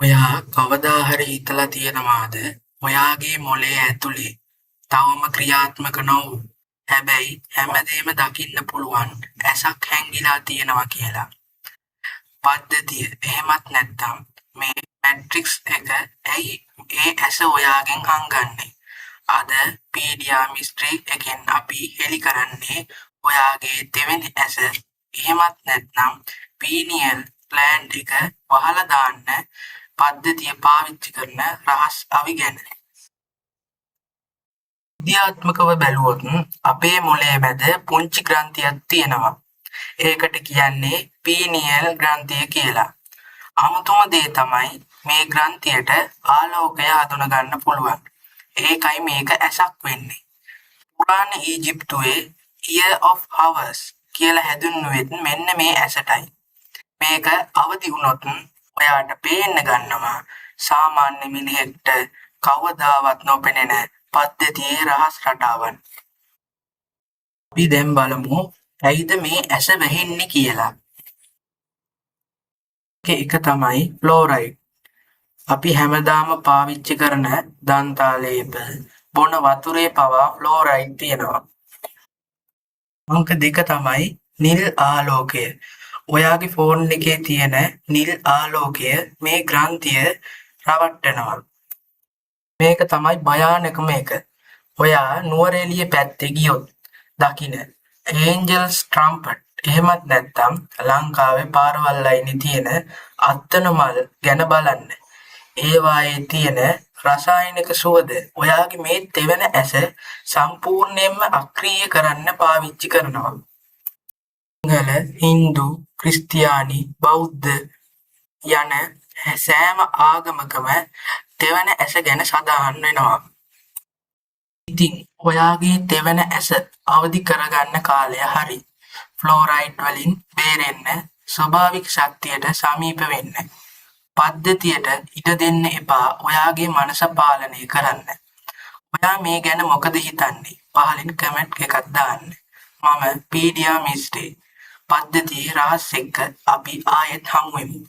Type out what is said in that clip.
ඔයා කවදා හරි හිතලා තියෙනවාද ඔයාගේ මොලේ ඇතුලේ තවම ක්‍රියාත්මක නොවූ හැබැයි හැමදේම දකින්න පුළුවන් ඇසක් හැංගිලා තියෙනවා කියලා. පද්ධතිය එහෙමත් නැත්නම් මේ මැට්‍රික්ස් එක ඇයි ඒ ඇස ඔයාගෙන් හංගන්නේ? අද පීඩියා මිස්ට්‍රි එකෙන් අපි හෙළි කරන්නේ ඔයාගේ දෙවෙනි ඇස එහෙමත් නැත්නම් පීනියල් ග්ලෑන්ඩ් එක වහලා දාන්න පද්ධතිය පාවිච්චි කරන රහස් අවි ගැන. විද්‍යාත්මකව බැලුවොත් අපේ මොළයේ මැද පුංචි ග්‍රන්ථියක් තියෙනවා. ඒකට කියන්නේ පීනියල් ග්‍රන්ථිය කියලා. අමුතුම දේ තමයි මේ ග්‍රන්ථියට ආලෝකය අඳුනගන්න පුළුවන්. ඒකයි මේක ඇසක් වෙන්නේ. පුරාණ ඊජිප්තුවේ Ear of Horus කියලා හැඳින්වුවෙත් මෙන්න මේ ඇසටයි. මේක අවදි වුණොත් ඔයාට පේන්න ගන්නවා සාමාන්‍ය මිනිහෙක්ට කවදාවත් නොපෙනෙන පද්ධතියේ රහස් රටාවන්. අපි දැන් බලමු ඇයිද මේ ඇස වැහෙන්නේ කියලා. එක තමයි ෆ්ලෝරයිඩ්. අපි හැමදාම පාවිච්චි කරන දන්තාලේප බොන වතුරේ පවා ෆ්ලෝරයිඩ් තියෙනවා. අංක 2 තමයි නිල් ආලෝකය. ඔයාගේ ෆෝන් එකේ තියෙන නිල් ආලෝකය මේ ග්‍රන්ථිය රවට්ටනවා. මේක තමයි භයානකම එක. ඔයා නුවරඑළිය පැත්තේ ගියොත් දකින්න ඒන්ජල්ස් ට්‍රම්පට් එහෙමත් නැත්නම් ලංකාවේ පාරවල් අයිනේ තියෙන අත්තන මල් ගැන බලන්න. ඒවායේ තියෙන රසායනික සුවඳ ඔයාගේ මේ තෙවන ඇස සම්පූර්ණයෙන්ම අක්‍රීය කරන්න පාවිච්චි කරනවා. සිංහල, හින්දු, ක්‍රිස්තියානි, බෞද්ධ යන සෑම ආගමකම තෙවන ඇස ගැන සඳහන් වෙනවා. ඉතින් ඔයාගේ තෙවන ඇස අවදි කරගන්න කාලය හරි. ෆ්ලෝරයිඩ් වලින් බේරෙන්න ස්වභාවික ශක්තියට සමීප වෙන්න. පද්ධතියට ඉඩ දෙන්න එපා ඔයාගේ මනස පාලනය කරන්න. ඔයා මේ ගැන මොකද හිතන්නේ? පහලින් කමෙන්ට් එකක් දාන්න. මම පීඩියා මිස්ටේ. පද්ධතියේ රහස් එක්ක අපි ආයෙත් හමු වෙමු.